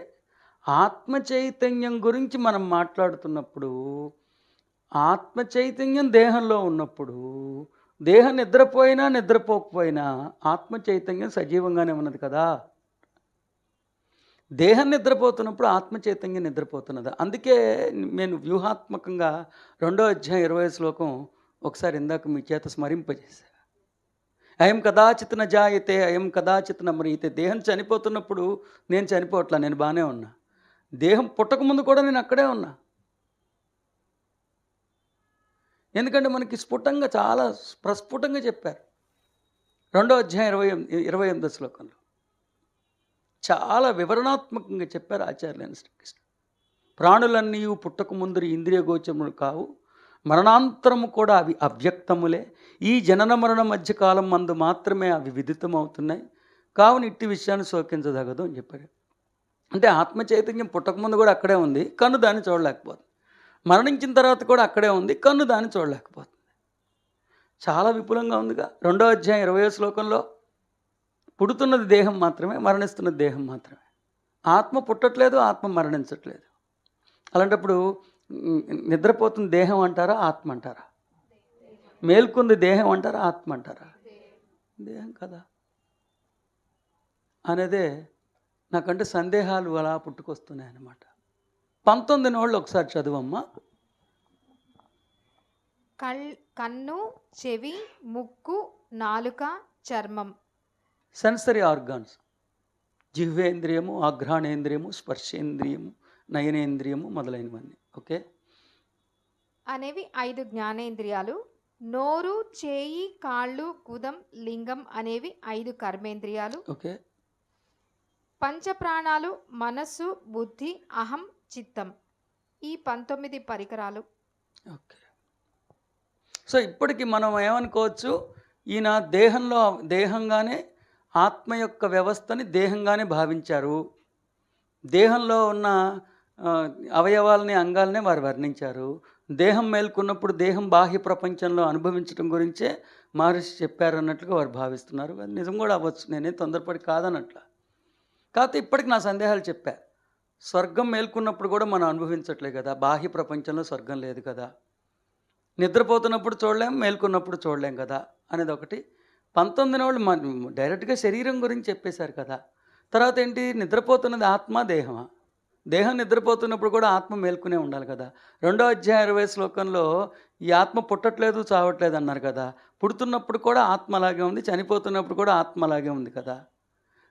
ఆత్మ చైతన్యం గురించి మనం మాట్లాడుతున్నప్పుడు, ఆత్మ చైతన్యం దేహంలో ఉన్నప్పుడు, దేహం నిద్రపోయినా నిద్రపోకపోయినా ఆత్మ చైతన్యం సజీవంగానే ఉన్నది కదా. దేహం నిద్రపోతున్నప్పుడు ఆత్మ చైతన్యం నిద్రపోతున్నది. అందుకే నేను వ్యూహాత్మకంగా 2వ అధ్యాయం 20వ శ్లోకం ఒకసారి ఇందాక మీ చేత స్మరింపజేశా. అయం కదాచిత్ న జాయతే, అయం కదాచిత్ న మ్రియతే. దేహం చనిపోతున్నప్పుడు నేను చనిపోవట్లా, నేను బాగానే ఉన్నా. దేహం పుట్టకముందు కూడా నేను అక్కడే ఉన్నా. ఎందుకంటే మనకి స్ఫుటంగా, చాలా ప్రస్ఫుటంగా చెప్పారు 2వ అధ్యాయం 28వ శ్లోకంలో. చాలా వివరణాత్మకంగా చెప్పారు ఆచార్యులైన శ్రీకృష్ణ. ప్రాణులన్నీ పుట్టకముందు ఇంద్రియ గోచరములు కావు, మరణాంతరము కూడా అవి అవ్యక్తములే. ఈ జనన మరణ మధ్య కాలం మందు మాత్రమే అవి విదితమవుతున్నాయి. కావున ఇట్టి విషయాన్ని శోకించదగదు అని చెప్పారు. అంటే ఆత్మ చైతన్యం పుట్టకముందు కూడా అక్కడే ఉంది, కన్ను దాన్ని చూడలేకపోతుంది. మరణించిన తర్వాత కూడా అక్కడే ఉంది, కన్ను దాన్ని చూడలేకపోతుంది. చాలా విపులంగా ఉందిగా. 2వ అధ్యాయం 20వ శ్లోకంలో పుడుతున్నది దేహం మాత్రమే, మరణిస్తున్నది దేహం మాత్రమే. ఆత్మ పుట్టట్లేదు, ఆత్మ మరణించట్లేదు. అలాంటప్పుడు నిద్రపోతున్న దేహం అంటారా, ఆత్మ అంటారా? మేల్కొంది దేహం అంటారా, ఆత్మ అంటారా? దేహం కదా అనేదే నాకంటే సందేహాలు అలా పుట్టుకొస్తున్నాయి అన్నమాట. 19 నోళ్ళు ఒకసారి చదువమ్మా. కన్ను, చెవి, ముక్కు, నాలుక, చర్మం. Sensory organs. జిహ్వేంద్రియము, ఆఘ్రాణేంద్రియము, స్పర్శేంద్రియము, నయనేంద్రియము మొదలైనవన్నీ. ఓకే. అనేవి 5 జ్ఞానేంద్రియాలు. నోరు, చేయి, కాళ్ళు, గుదం, లింగం అనేవి 5 కర్మేంద్రియాలు. ఓకే. పంచప్రాణాలు, మనస్సు, బుద్ధి, అహం, చిత్తం, ఈ 19 పరికరాలు. ఓకే. సో ఇప్పటికి మనం ఏమనుకోవచ్చు? ఈయన దేహంగానే ఆత్మ యొక్క వ్యవస్థని దేహంగానే భావించారు. దేహంలో ఉన్న అవయవాలని, అంగాలనే వారు వర్ణించారు. దేహం మేల్కొన్నప్పుడు దేహం బాహ్య ప్రపంచంలో అనుభవించడం గురించే మహర్షి చెప్పారు అన్నట్లుగా వారు భావిస్తున్నారు. అది నిజం కూడా అవ్వచ్చు, నేనే తొందరపడి కాదనట్లా. కాకపోతే ఇప్పటికి నా సందేహాలు చెప్పా. స్వర్గం మేల్కొన్నప్పుడు కూడా మనం అనుభవించట్లే కదా, బాహ్య ప్రపంచంలో స్వర్గం లేదు కదా, నిద్రపోతున్నప్పుడు చూడలేం, మేల్కొన్నప్పుడు చూడలేం కదా అనేది ఒకటి. 19 వాళ్ళు డైరెక్ట్గా శరీరం గురించి చెప్పేశారు కదా. తర్వాత ఏంటి? నిద్రపోతున్నది ఆత్మ, దేహమా? దేహం నిద్రపోతున్నప్పుడు కూడా ఆత్మ మేల్కొనే ఉండాలి కదా. 2వ అధ్యాయం 20వ శ్లోకంలో ఈ ఆత్మ పుట్టట్లేదు, చావట్లేదు అన్నారు కదా. పుడుతున్నప్పుడు కూడా ఆత్మ అలాగే ఉంది, చనిపోతున్నప్పుడు కూడా ఆత్మ అలాగే ఉంది కదా.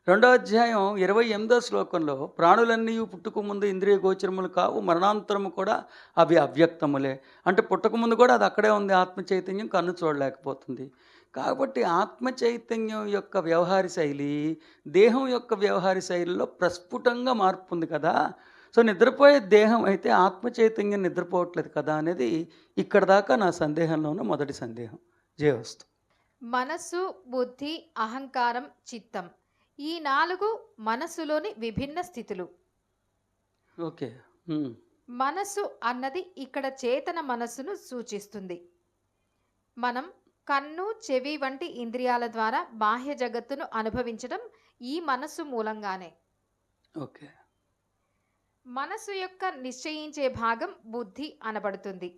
రెండో అధ్యాయం 28వ శ్లోకంలో ప్రాణులన్నీ పుట్టుక ముందు ఇంద్రియ గోచరములు కావు, మరణాంతరము కూడా అవి అవ్యక్తములే. అంటే పుట్టక ముందు కూడా అది అక్కడే ఉంది, ఆత్మ చైతన్యం కన్ను చూడలేకపోతుంది. కాబట్టి ఆత్మ చైతన్యం యొక్క వ్యవహార శైలి దేహం యొక్క వ్యవహార శైలిలో ప్రస్ఫుటంగా మార్పు ఉంది కదా. సో నిద్రపోయే దేహం అయితే ఆత్మ చైతన్యం నిద్రపోవట్లేదు కదా అనేది ఇక్కడ దాకా నా సందేహంలో ఉన్న మొదటి సందేహం. జయవస్తు. మనస్సు, బుద్ధి, అహంకారం, చిత్తం, ఈ 4 మనస్సులోని విభిన్న స్థితులు. ఓకే. మనస్సు అన్నది ఇక్కడ చేతన మనస్సును సూచిస్తుంది. మనం కన్ను, చెవి వంటి ఇంద్రియాల ద్వారా బాహ్య జగత్తును అనుభవించడం ఈ మనస్సు మూలంగానే. ఓకే. మనస్సు యొక్క నిశ్చయించే భాగం బుద్ధి అనబడుతుంది.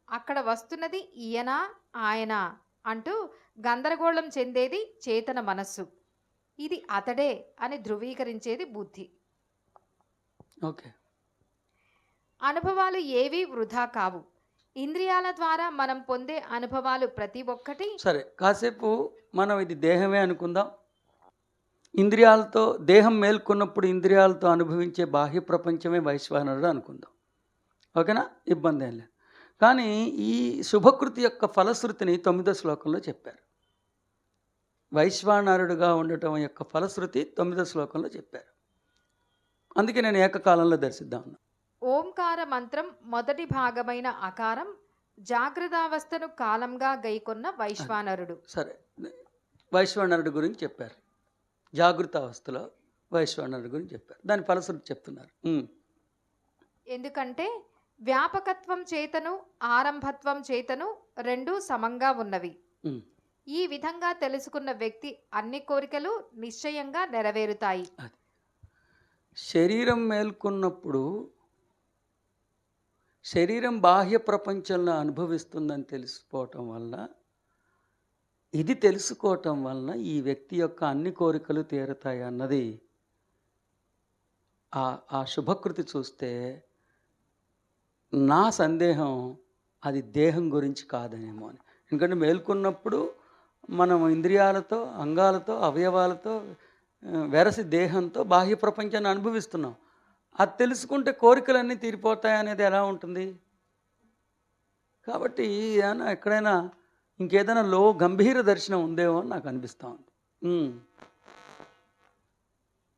అక్కడ వస్తున్నది ఈయనా ఆయనా అంటూ గందరగోళం చెందేది చేతన మనస్సు. ఇది అతడే అని ధృవీకరించేది బుద్ధి. ఓకే. అనుభవాలు ఏవీ వృధా కావు. ఇంద్రియాల ద్వారా మనం పొందే అనుభవాలు ప్రతి ఒక్కటి. సరే, కాసేపు మనం ఇది దేహమే అనుకుందాం. ఇంద్రియాలతో దేహం మేల్కొన్నప్పుడు ఇంద్రియాలతో అనుభవించే బాహ్య ప్రపంచమే వైశ్వానరుడు అనుకుందాం. ఓకేనా? ఇబ్బంది ఏం లేదు. కానీ ఈ శుభకృతి యొక్క ఫలశ్రుతిని 9వ శ్లోకంలో చెప్పారు. వైశ్వానరుడుగా ఉండటం యొక్క ఫలశ్రుతి 9వ శ్లోకంలో చెప్పారు. అందుకే నేను ఏకకాలంలో దర్శిద్దాం. ఓంకార మంత్రం మొదటి భాగమైన అకారం జాగ్రత్తావస్థను కాలంగా గైకొన్న వైశ్వానరుడు. సరే, వైశ్వానరుడు గురించి చెప్పారు. జాగృత అవస్థలో వైశ్వానరుడు గురించి చెప్పారు. దాని ఫలశ్రుతి చెప్తున్నారు. ఎందుకంటే వ్యాపకత్వం చేతను ఆరంభత్వం చేతను రెండూ సమంగా ఉన్నవి. ఈ విధంగా తెలుసుకున్న వ్యక్తి అన్ని కోరికలు నిశ్చయంగా నెరవేరుతాయి. శరీరం మేల్కొన్నప్పుడు శరీరం బాహ్య ప్రపంచంలో అనుభవిస్తుందని తెలిసిపోవటం వల్ల, ఇది తెలుసుకోవటం వలన ఈ వ్యక్తి యొక్క అన్ని కోరికలు తీరుతాయి అన్నది ఆ శుభకృతి చూస్తే నా సందేహం అది దేహం గురించి కాదనేమో అని. ఎందుకంటే మేల్కొన్నప్పుడు మనం ఇంద్రియాలతో, అంగాలతో, అవయవాలతో వెరసి దేహంతో బాహ్య ప్రపంచాన్ని అనుభవిస్తున్నాం. అది తెలుసుకుంటే కోరికలన్నీ తీరిపోతాయి అనేది ఎలా ఉంటుంది? కాబట్టి ఏదైనా ఎక్కడైనా ఇంకేదైనా గంభీర దర్శనం ఉందేమో అని నాకు అనిపిస్తూ ఉంది.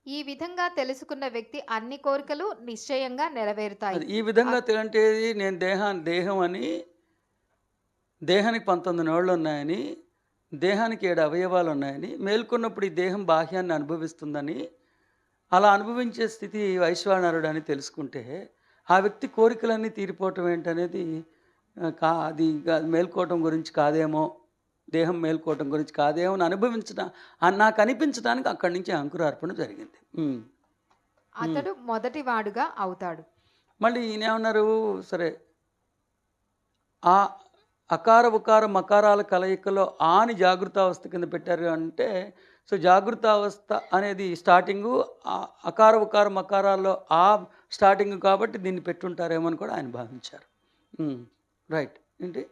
ఈ విధంగా తెలుసుకున్న వ్యక్తి అన్ని కోరికలు నిశ్చయంగా నెరవేరుతాయి. ఈ విధంగా అంటే నేను దేహం అని, దేహానికి 19 నోళ్ళు ఉన్నాయని, దేహానికి 7 అవయవాలు ఉన్నాయని, మేల్కొన్నప్పుడు ఈ దేహం బాహ్యాన్ని అనుభవిస్తుందని, అలా అనుభవించే స్థితి వైశ్వానరుడు అని తెలుసుకుంటే ఆ వ్యక్తి కోరికలన్నీ తీరిపోవటం ఏంటనేది అది మేల్కోవటం గురించి కాదేమో, దేహం మేల్కోవటం గురించి కాదేమో అని అనుభవించడం నాకు అనిపించడానికి అక్కడి నుంచి అంకురార్పణ జరిగింది. అతడు మొదటివాడుగా అవుతాడు. మళ్ళీ ఈయనేమన్నారు? సరే, ఆ అకార ఉకార మకారాల కలయికలో ఆని జాగృతావస్థ కింద పెట్టారు అంటే, సో జాగృతావస్థ అనేది స్టార్టింగు, అకార ఉకార మకారాల్లో ఆ స్టార్టింగ్ కాబట్టి దీన్ని పెట్టుంటారేమో అని కూడా ఆయన భావించారు. రైట్. ఏంటి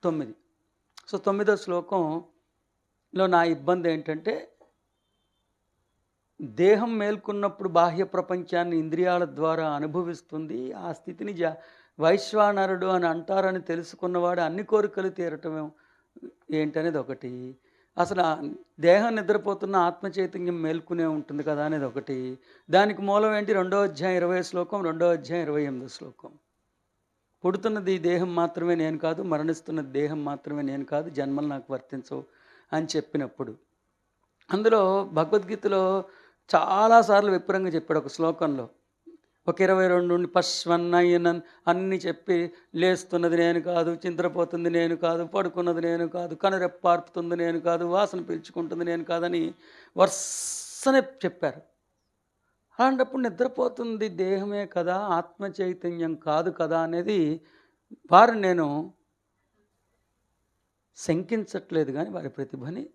9. సో 9వ శ్లోకంలో నా ఇబ్బంది ఏంటంటే, దేహం మేల్కొన్నప్పుడు బాహ్య ప్రపంచాన్ని ఇంద్రియాల ద్వారా అనుభవిస్తుంది. ఆ స్థితిని వైశ్వానరుడు అని అంటారని తెలుసుకున్నవాడు అన్ని కోరికలు తీరటం ఏంటనేది ఒకటి. అసలు దేహం నిద్రపోతున్న ఆత్మ చైతన్యం మేల్కొనే ఉంటుంది కదా అనేది ఒకటి. దానికి మూలం ఏంటి? 2వ అధ్యాయం 20వ శ్లోకం, 2వ అధ్యాయం 28వ శ్లోకం. పుడుతున్నది దేహం మాత్రమే నేను కాదు, మరణిస్తున్నది దేహం మాత్రమే నేను కాదు, జన్మలు నాకు వర్తించవు అని చెప్పినప్పుడు, అందులో భగవద్గీతలో చాలాసార్లు విపురంగా చెప్పాడు. ఒక శ్లోకంలో ఒక 22 నుండి పశ్వన్నయ్యనన్ అన్ని చెప్పి, లేస్తున్నది నేను కాదు, చింతపోతుంది నేను కాదు, పడుకున్నది నేను కాదు, కనురెప్పార్పుతుంది నేను కాదు, వాసన పీల్చుకుంటుంది నేను కాదని వరుసనే చెప్పారు. అలాంటప్పుడు నిద్రపోతుంది దేహమే కదా, ఆత్మ చైతన్యం కాదు కదా అనేది వారిని నేను శంకించట్లేదు, కానీ వారి ప్రతిభని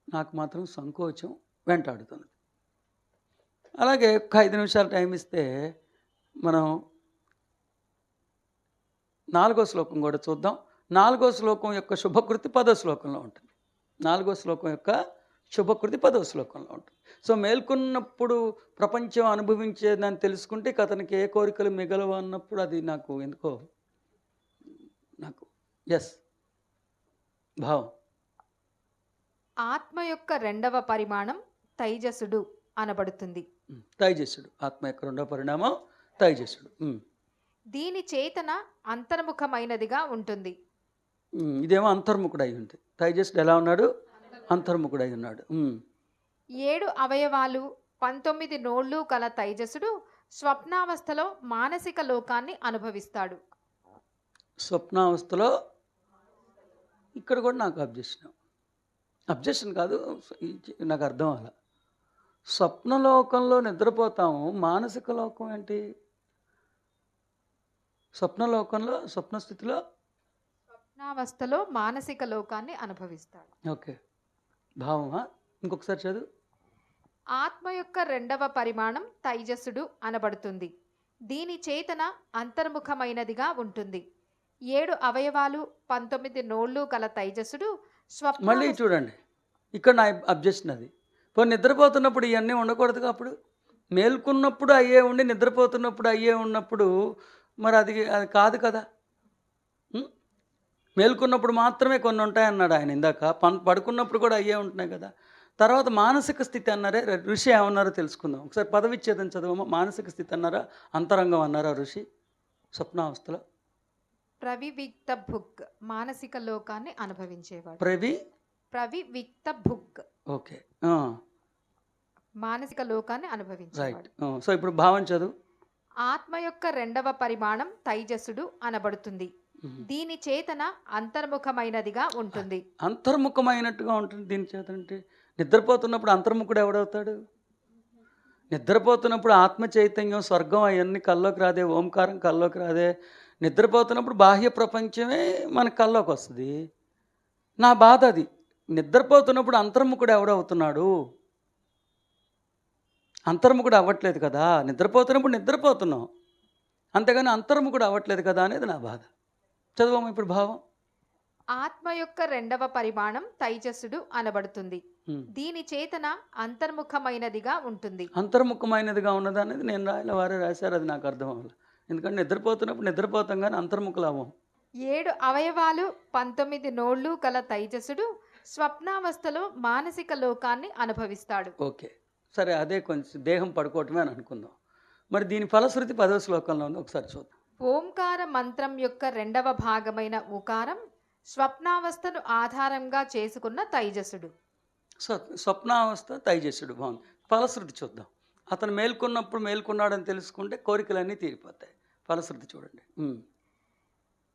నాకు మాత్రం సంకోచం వెంటాడుతున్నది. అలాగే ఒక 5 నిమిషాలు టైం ఇస్తే మనం 4వ శ్లోకం కూడా చూద్దాం. 4వ శ్లోకం యొక్క శుభకృతి 10వ శ్లోకంలో ఉంటుంది. 4వ శ్లోకం యొక్క శుభకృతి 10వ శ్లోకంలో ఉంటుంది. సో మేల్కొన్నప్పుడు ప్రపంచం అనుభవించేదని తెలుసుకుంటే ఇక అతనికి ఏ కోరికలు మిగలవు అన్నప్పుడు అది నాకు ఎందుకో నాకు ఎస్ భావం. ఆత్మ యొక్క రెండవ పరిమాణం తైజసుడు అనబడుతుంది. తైజస్సుడు ఆత్మ యొక్క రెండవ పరిణామం తైజస్సుడు. దీని చేతన అంతర్ముఖమైనదిగా ఉంటుంది. ఇదేమో అంతర్ముఖుడై ఉంది. తైజస్సుడు ఎలా ఉన్నాడు? అంతర్ముఖుడై ఉన్నాడు. 7 అవయవాలు 19 నోళ్ళు కల తైజసుడు స్వప్నావస్థలో మానసిక లోకాన్ని అనుభవిస్తాడు. స్వప్నావస్థలో ఇక్కడ కూడా నాకు అబ్జెక్షన్ కాదు, నాకు అర్థం అలా. స్వప్నలోకంలో నిద్రపోతాము, మానసిక లోకం ఏంటి? స్వప్నలోకంలో స్వప్నస్థితిలో స్వప్నావస్థలో మానసిక లోకాన్ని అనుభవిస్తాడు. ఓకే, భావమా? ఇంకొకసారి చదువు. ఆత్మ యొక్క రెండవ పరిమాణం తైజసుడు అనబడుతుంది. దీని చేతన అంతర్ముఖమైనదిగా ఉంటుంది. 7 అవయవాలు 19 నోళ్ళు గల తైజసుడు మళ్ళీ చూడండి, ఇక్కడ నా అబ్జెక్షన్ అది. పోనీ నిద్రపోతున్నప్పుడు ఇవన్నీ ఉండకూడదుగా? అప్పుడు మేల్కొన్నప్పుడు అయ్యే ఉండి నిద్రపోతున్నప్పుడు అయ్యే ఉన్నప్పుడు మరి అది అది కాదు కదా. మేల్కొన్నప్పుడు మాత్రమే కొన్ని ఉంటాయన్నాడు ఆయన ఇందాక. పడుకున్నప్పుడు కూడా అయ్యే ఉంటున్నాయి కదా. తర్వాత మానసిక స్థితి అన్నారే, ఋషి ఏమన్నారో తెలుసుకుందాం. ఒకసారి పదవిచ్ఛేదం చదవమా. మానసిక స్థితి అన్నారా, అంతరంగం అన్నారా ఋషి స్వప్నావస్థలో? ప్రవివిక్త భుక్ మానసిక లోకాన్ని అనుభవించేవాడు. ప్రవివిక్త భుక్ ఓకే, మానసిక లోకాన్ని అనుభవించేవాడు. సో ఇప్పుడు భావం చదువు. ఆత్మ యొక్క రెండవ పరిమాణం తైజసుడు అనబడుతుంది. దీని చేతన అంతర్ముఖమైనదిగా ఉంటుంది. అంతర్ముఖమైనట్టుగా ఉంటుంది దీని చేత అంటే నిద్రపోతున్నప్పుడు అంతర్ముఖుడు ఎవడవుతాడు? నిద్రపోతున్నప్పుడు ఆత్మ చైతన్యం, స్వర్గం అవన్నీ కల్లోకి రాదే, ఓంకారం కల్లోకి రాదే. నిద్రపోతున్నప్పుడు బాహ్య ప్రపంచమే మన కల్లోకి వస్తుంది. నా బాధ అది. నిద్రపోతున్నప్పుడు అంతర్ముఖుడు ఎవడవుతున్నాడు? అంతర్ముఖుడు అవ్వట్లేదు కదా. నిద్రపోతున్నప్పుడు నిద్రపోతున్నాం, అంతేగాని అంతర్ముఖుడు అవ్వట్లేదు కదా అనేది నా బాధ. చదవము ఇప్పుడు భావం. ఆత్మ యొక్క రెండవ పరిమాణం తైజసుడు అనబడుతుంది. దీని చేతన అంతర్ముఖమైనదిగా ఉంటుంది. అంతర్ముఖమైనదిగా ఉన్నది అనేది నేను రాయాల, వారే రాశారు, అది నాకు అర్థం అవ్వాలి. ఎందుకంటే నిద్రపోతున్నప్పుడు నిద్రపోతాం కానీ అంతర్ముఖులు అవ్వం. 7 అవయవాలు 19 నోళ్ళు గల తైజసుడు స్వప్నావస్థలో మానసిక లోకాన్ని అనుభవిస్తాడు. ఓకే, సరే, అదే కొంచెం దేహం పడుకోవటమే అని అనుకుందాం. మరి దీని ఫలశ్రుతి 10వ శ్లోకంలో ఉంది, ఒకసారి చూద్దాం. ఓంకార మంత్రం యొక్క రెండవ భాగమైన ఉకారం స్వప్నావస్థను ఆధారంగా చేసుకున్న తైజసుడు. స్వప్నావస్థ తైజస్సుడు. బాగుంది. ఫలశ్రుతి చూద్దాం. అతను మేల్కొన్నప్పుడు మేల్కొన్నాడని తెలుసుకుంటే కోరికలన్నీ తీరిపోతాయి. ఫలశ్రుతి చూడండి.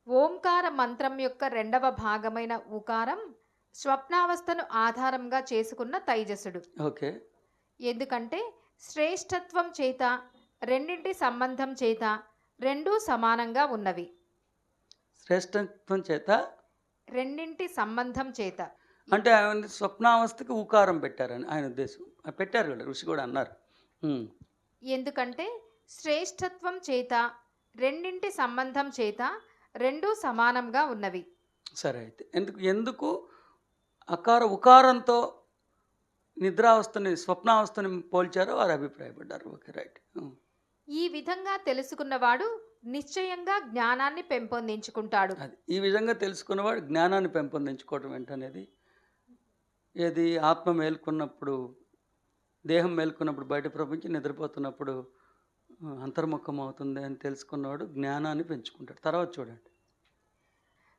ఓంకార మంత్రం యొక్క రెండవ భాగమైన ఉకారం స్వప్నావస్థను ఆధారంగా చేసుకున్న తైజసుడు. ఓకే, ఎందుకంటే శ్రేష్టత్వం చేత, రెండింటి సంబంధం చేత రెండూ సమానంగా ఉన్నవి. శ్రేష్టత్వం చేత, రెండింటి సంబంధం చేత అంటే ఆయన స్వప్నావస్థకి ఊకారం పెట్టారని ఆయన ఉద్దేశం. పెట్టారు కదా, ఋషి కూడా అన్నారు. ఎందుకంటే శ్రేష్టత్వం చేత, రెండింటి సంబంధం చేత రెండూ సమానంగా ఉన్నవి. సరే, అయితే ఎందుకు ఉకారంతో నిద్రావస్థని స్వప్నావస్థని పోల్చారో వారు అభిప్రాయపడ్డారు. Okay, right. ఈ విధంగా తెలుసుకున్నవాడు నిశ్చయంగా జ్ఞానాన్ని పెంపొందించుకుంటాడు. అది ఈ విధంగా తెలుసుకున్నవాడు జ్ఞానాన్ని పెంపొందించుకోవటం ఏంటనేది ఏది ఆత్మ మేల్కొన్నప్పుడు, దేహం మేల్కొన్నప్పుడు బయట ప్రపంచం, నిద్రపోతున్నప్పుడు అంతర్ముఖం అవుతుంది అని తెలుసుకున్నవాడు జ్ఞానాన్ని పెంచుకుంటాడు. తర్వాత చూడండి.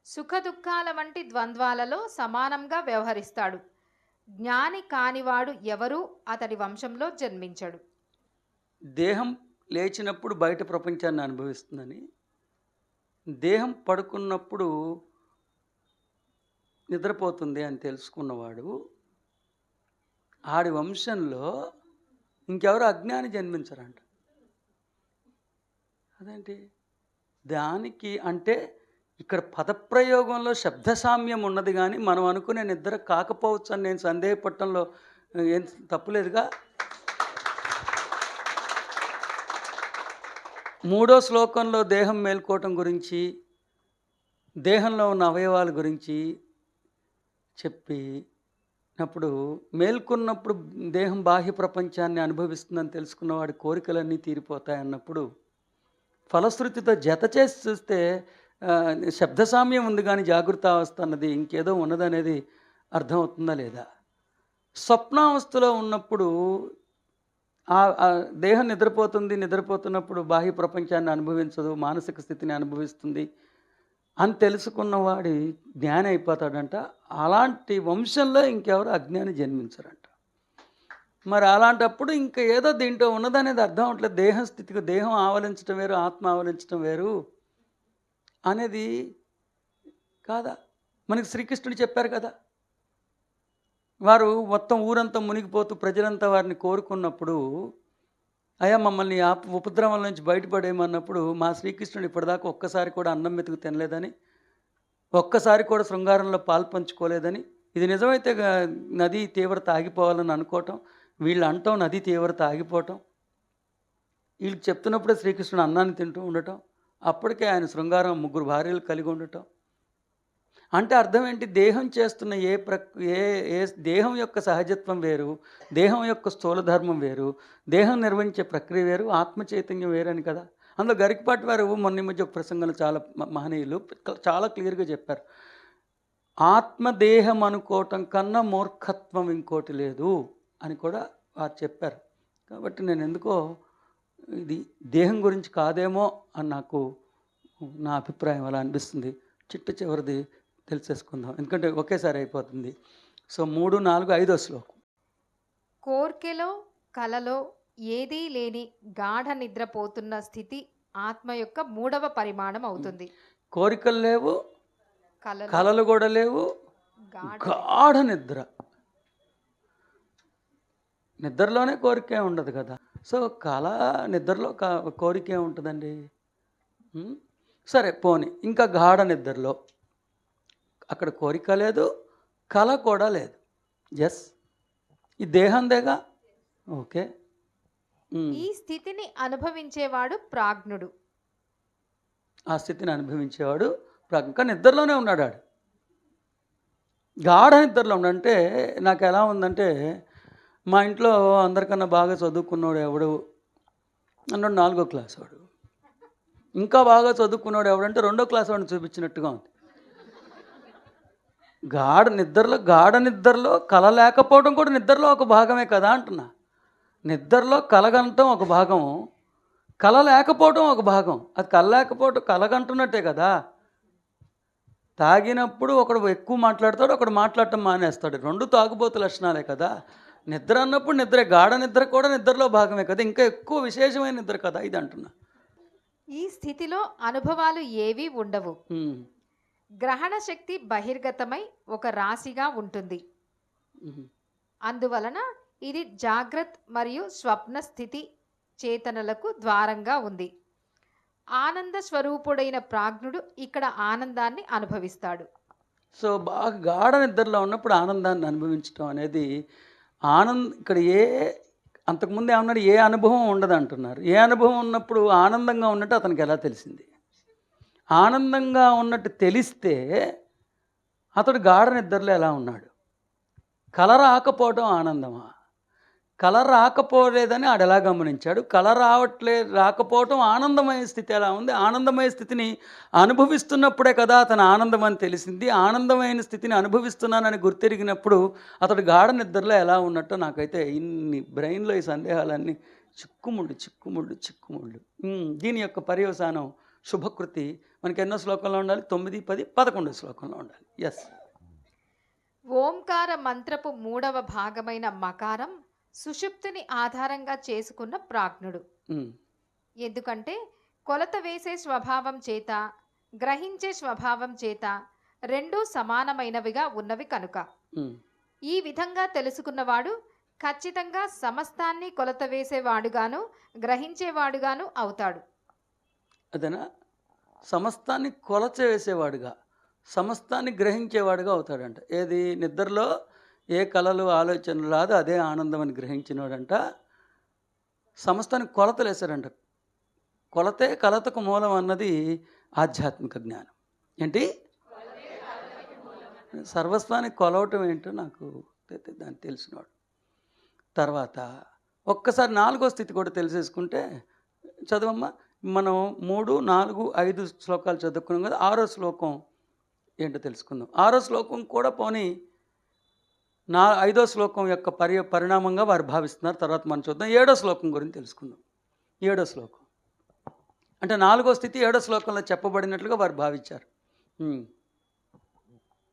సుఖ దుఃఖాల వంటి ద్వంద్వాలలో సమానంగా వ్యవహరిస్తాడు. జ్ఞాని కానివాడు ఎవరూ అతడి వంశంలో జన్మించడు. దేహం లేచినప్పుడు బయట ప్రపంచాన్ని అనుభవిస్తుందని, దేహం పడుకున్నప్పుడు నిద్రపోతుంది అని తెలుసుకున్నవాడు ఆడి వంశంలో ఇంకెవరు అజ్ఞాని జన్మించరంట. అదేంటి? దానికి అంటే ఇక్కడ పదప్రయోగంలో శబ్దసామ్యం ఉన్నది, కానీ మనం అనుకునే నిద్ర కాకపోవచ్చు అని నేను సందేహపడటంలో ఏం తప్పులేదుగా. 3వ శ్లోకంలో దేహం మేల్కోవటం గురించి, దేహంలో ఉన్న అవయవాల గురించి చెప్పి అప్పుడు మేల్కొన్నప్పుడు దేహం బాహ్య ప్రపంచాన్ని అనుభవిస్తుందని తెలుసుకున్న వాడి కోరికలన్నీ తీరిపోతాయి అన్నప్పుడు ఫలశ్రుతితో జత చేసి చూస్తే శబ్ద సామ్యం ఉంది కానీ జాగృత అవస్థ అన్నది ఇంకేదో ఉన్నదనేది అర్థమవుతుందా లేదా? స్వప్నావస్థలో ఉన్నప్పుడు ఆ దేహం నిద్రపోతున్నప్పుడు బాహ్య ప్రపంచాన్ని అనుభవించదు, మానసిక స్థితిని అనుభవిస్తుంది అని తెలుసుకున్నవాడి జ్ఞాని అయిపోతాడంట. అలాంటి వంశంలో ఇంకెవరు అజ్ఞాని జన్మించరంట. మరి అలాంటప్పుడు ఇంకా ఏదో దీంట్లో ఉన్నదనేది అర్థం అవట్లేదు. దేహం స్థితికి దేహం ఆవలించడం వేరు, ఆత్మ ఆవలించడం వేరు అనేది కాదా? మనకి శ్రీకృష్ణుడు చెప్పారు కదా, వారు మొత్తం ఊరంతా మునిగిపోతూ ప్రజలంతా వారిని కోరుకున్నప్పుడు, అయ్యా మమ్మల్ని ఆ ఉపద్రవం నుంచి బయటపడేయమన్నప్పుడు మా శ్రీకృష్ణుడు ఇప్పటిదాకా ఒక్కసారి కూడా అన్నం మెతుకు తినలేదని, ఒక్కసారి కూడా శృంగారంలో పాల్పంచుకోలేదని, ఇది నిజమైతే నది తీవ్రత ఆగిపోవాలని అనుకోవటం, వీళ్ళు అంటాం నది తీవ్రత ఆగిపోవటం, వీళ్ళు చెప్తున్నప్పుడే శ్రీకృష్ణుడు అన్నాన్ని తింటూ ఉండటం, అప్పటికే ఆయన శృంగారం 3 భార్యలు కలిగి ఉండటం. అంటే అర్థం ఏంటి? దేహం చేస్తున్న ఏ దేహం యొక్క సహజత్వం వేరు, దేహం యొక్క స్థూలధర్మం వేరు, దేహం నిర్వహించే ప్రక్రియ వేరు, ఆత్మ చైతన్యం వేరని కదా. అందులో గరికపాటి వారు మొన్న మధ్య ఒక ప్రసంగంలో చాలా మహనీయులు చాలా క్లియర్గా చెప్పారు. ఆత్మదేహం అనుకోవటం కన్నా మూర్ఖత్వం ఇంకోటి లేదు అని కూడా వారు చెప్పారు. కాబట్టి నేను ఎందుకో ఇది దేహం గురించి కాదేమో అని నాకు నా అభిప్రాయం అలా అనిపిస్తుంది. చివరిది తెలిసేసుకుందాం, ఎందుకంటే ఒకేసారి అయిపోతుంది. సో 3, 4, 5 శ్లోకం. కోర్కెలో కలలో ఏదీ లేని గాఢ నిద్రపోతున్న స్థితి ఆత్మ యొక్క 3వ పరిమాణం అవుతుంది. కోరికలు లేవు, కలలు కూడా లేవు, గాఢ నిద్ర. నిద్రలోనే కోరికే ఉండదు కదా. సో నిద్రలో కోరికే ఉంటుందండి. సరే పోనీ, ఇంకా గాఢ నిద్రలో అక్కడ కోరిక లేదు, కళ కూడా లేదు. ఎస్, ఈ దేహందేగా. ఓకే, ఈ స్థితిని అనుభవించేవాడు ప్రాజ్ఞుడు. ఆ స్థితిని అనుభవించేవాడు ఇంకా నిద్రలోనే ఉన్నాడు. ఆడు గాఢ నిద్రలో ఉండంటే నాకు ఎలా ఉందంటే, మా ఇంట్లో అందరికన్నా బాగా చదువుకున్నాడు ఎవడు అన్నాడు 4వ క్లాస్ వాడు. ఇంకా బాగా చదువుకున్నాడు ఎవడంటే 2వ క్లాస్ వాడిని చూపించినట్టుగా ఉంది. గాఢ నిద్రలో కల లేకపోవడం కూడా నిద్రలో ఒక భాగమే కదా అంటున్నా. నిద్రలో కలగంటం ఒక భాగం, కల లేకపోవడం ఒక భాగం. అది కలలేకపోవడం కలగంటున్నట్టే కదా. తాగినప్పుడు ఒకడు ఎక్కువ మాట్లాడతాడు, ఒకడు మాట్లాడటం మానేస్తాడు. 2 తాగుబోతు లక్షణాలే కదా. నిద్ర అన్నప్పుడు నిద్రే, గాఢ నిద్ర కూడా నిద్రలో భాగమే కదా, ఇంకా ఎక్కువ విశేషమైన నిద్ర కదా ఇది అంటున్నా. ఈ స్థితిలో అనుభవాలు ఏవీ ఉండవు. గ్రహణ శక్తి బహిర్గతమై ఒక రాశిగా ఉంటుంది. అందువలన ఇది జాగ్రత్త మరియు స్వప్న స్థితి చేతనలకు ద్వారంగా ఉంది. ఆనంద స్వరూపుడైన ప్రాజ్ఞుడు ఇక్కడ ఆనందాన్ని అనుభవిస్తాడు. సో బాగా గాఢ నిద్రలో ఉన్నప్పుడు ఆనందాన్ని అనుభవించడం అనేది ఇక్కడ అంతకుముందు ఏమన్నాడు, ఏ అనుభవం ఉండదు అంటున్నారు. ఏ అనుభవం ఉన్నప్పుడు ఆనందంగా ఉన్నట్టు అతనికి ఎలా తెలిసింది? ఆనందంగా ఉన్నట్టు తెలిస్తే అతడు గాఢ నిద్రలో ఎలా ఉన్నాడు? కల రాకపోవడం ఆనందమా? కల రాకపోలేదని ఆడు ఎలా గమనించాడు? కల రాకపోవటం ఆనందమయ స్థితి ఎలా ఉంది? ఆనందమయ స్థితిని అనుభవిస్తున్నప్పుడే కదా అతను ఆనందం అని తెలిసింది. ఆనందమైన స్థితిని అనుభవిస్తున్నానని గుర్తెరిగినప్పుడు అతడు గాఢ నిద్రలో ఎలా ఉన్నట్టో నాకైతే ఇన్ని బ్రెయిన్లో ఈ సందేహాలన్నీ చిక్కుముళ్ళు. దీని యొక్క పర్యవసానం శుభకృతి మనకి ఎన్నో శ్లోకంలో ఉండాలి? 9, 10, 11 శ్లోకంలో ఉండాలి. ఎస్. ఓంకార మంత్రపు 3వ భాగమైన మకారం సుషుప్తిని ఆధారంగా చేసుకున్న ప్రాజ్ఞుడు. ఎందుకంటే కొలత వేసే స్వభావం చేత, గ్రహించే స్వభావం చేత రెండూ సమానమైనవిగా ఉన్నవి కనుక ఈ విధంగా తెలుసుకున్నవాడు ఖచ్చితంగా సమస్తాన్ని కొలత వేసేవాడుగాను గ్రహించేవాడుగాను అవుతాడు. అదేనా? సమస్తాన్ని కొలత వేసేవాడుగా, సమస్తాన్ని గ్రహించేవాడుగా అవుతాడంట. ఏది? నిద్రలో ఏ కళలు ఆలోచనలు రాదు అదే ఆనందం అని గ్రహించినవాడంట. సమస్తానికి కొలతలు వేశారంట. కొలతే కలతకు మూలం అన్నది ఆధ్యాత్మిక జ్ఞానం. ఏంటి? సర్వస్వానికి కొలవటం ఏంటో నాకు భక్తి అయితే దాన్ని తెలిసినవాడు. తర్వాత ఒక్కసారి 4వ స్థితి కూడా తెలిసేసుకుంటే చదవమ్మా. మనం 3, 4, 5 శ్లోకాలు చదువుకున్నాం కదా. 6వ శ్లోకం ఏంటో తెలుసుకుందాం. 6వ శ్లోకం కూడా పోనీ 5వ శ్లోకం యొక్క పరిణామంగా వారు భావిస్తున్నారు. తర్వాత మనం చూద్దాం. 7వ శ్లోకం గురించి తెలుసుకుందాం. 7వ శ్లోకం అంటే 4వ స్థితి 7వ శ్లోకంలో చెప్పబడినట్లుగా వారు భావించారు.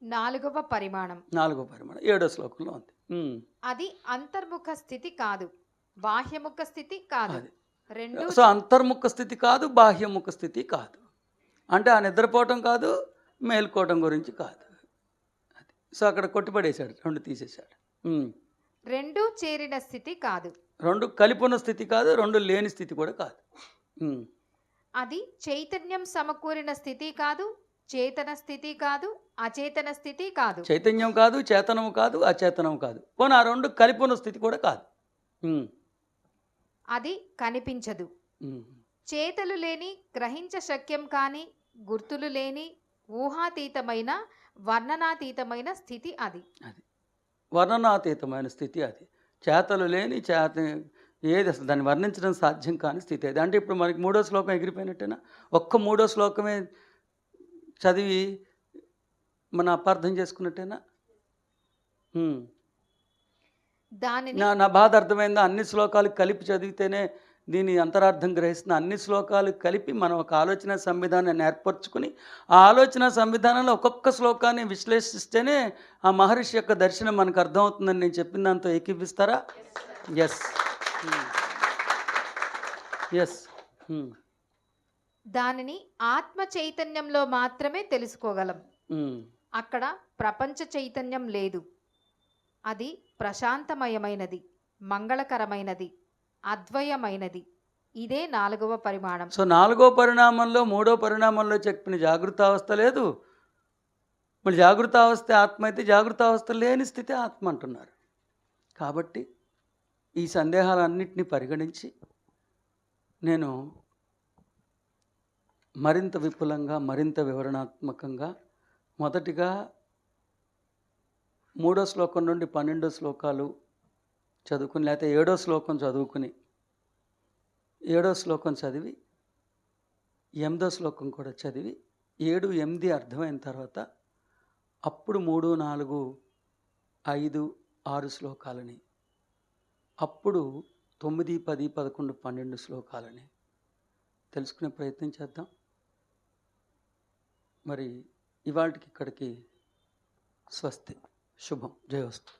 4వ పరిమాణం 4వ పరిమాణం 7వ శ్లోకంలో ఉంది. అది అంతర్ముఖ స్థితి కాదు, బాహ్యముఖ స్థితి కాదు. అది రెండు సో అంతర్ముఖ స్థితి కాదు, బాహ్యముఖ స్థితి కాదు. అంటే ఆ నిద్రపోవటం కాదు, మేల్కోవటం గురించి కాదు. అది సో అక్కడ కొట్టిపడేశాడు, 2 తీసేశాడు. 2 చేరిన స్థితి కాదు, 2 కలిపి ఉన్న స్థితి కాదు, 2 లేని స్థితి కూడా కాదు. అది చైతన్యం సమకూరిన స్థితి కాదు, చేతన స్థితి కాదు, అచేతన స్థితి కాదు. చైతన్యం కాదు, చేతనము కాదు, అచేతనము కాదు. పోనీ ఆ 2 కలిపి ఉన్న స్థితి కూడా కాదు. అది కనిపించదు. చేతలు లేని, గ్రహించ శక్యం కాని, గుర్తులు లేని, ఊహాతీతమైన, వర్ణనాతీతమైన స్థితి అది. అది వర్ణనాతీతమైన స్థితి. అది చేతలు లేని, ఏది అసలు దాన్ని వర్ణించడం సాధ్యం కాని స్థితి అది. అంటే ఇప్పుడు మనకి 3వ శ్లోకం ఎగిరిపోయినట్టేనా? ఒక్క 3వ శ్లోకమే చదివి మనం అపార్థం చేసుకున్నట్టేనా? దానిని నా బాధ అర్థమైందా? అన్ని శ్లోకాలు కలిపి చదివితేనే దీని అంతరార్థం గ్రహిస్తున్న. అన్ని శ్లోకాలు కలిపి మనం ఒక ఆలోచన సంవిధానాన్ని ఏర్పరచుకుని ఆ ఆలోచన సంవిధానంలో ఒక్కొక్క శ్లోకాన్ని విశ్లేషిస్తేనే ఆ మహర్షి యొక్క దర్శనం మనకు అర్థమవుతుందని నేను చెప్పిన దాంతో ఏకీపిస్తారా? Yes yes. దానిని ఆత్మ చైతన్యంలో మాత్రమే తెలుసుకోగలం. అక్కడ ప్రపంచ చైతన్యం లేదు. అది ప్రశాంతమయమైనది, మంగళకరమైనది, అద్వయమైనది. ఇదే 4వ పరిమాణం. సో 4వ పరిణామంలో 3వ పరిణామంలో చెప్పిన జాగృతావస్థ లేదు. మరి జాగృతావస్థ ఆత్మ అయితే జాగృతావస్థ లేని స్థితి ఆత్మ అంటున్నారు. కాబట్టి ఈ సందేహాలన్నింటినీ పరిగణించి నేను మరింత విపులంగా, మరింత వివరణాత్మకంగా మొదటిగా 3వ శ్లోకం నుండి 12 శ్లోకాలు చదువుకుని, లేకపోతే 7వ శ్లోకం చదువుకుని 7వ శ్లోకం చదివి 8వ శ్లోకం కూడా చదివి 7, 8 అర్థమైన తర్వాత అప్పుడు 3, 4, 5, 6 శ్లోకాలని, అప్పుడు 9, 10, 11, 12 శ్లోకాలని తెలుసుకునే ప్రయత్నం చేద్దాం. మరి ఇవాళకి ఇక్కడికి స్వస్తి. శుభం. జయోస్తు.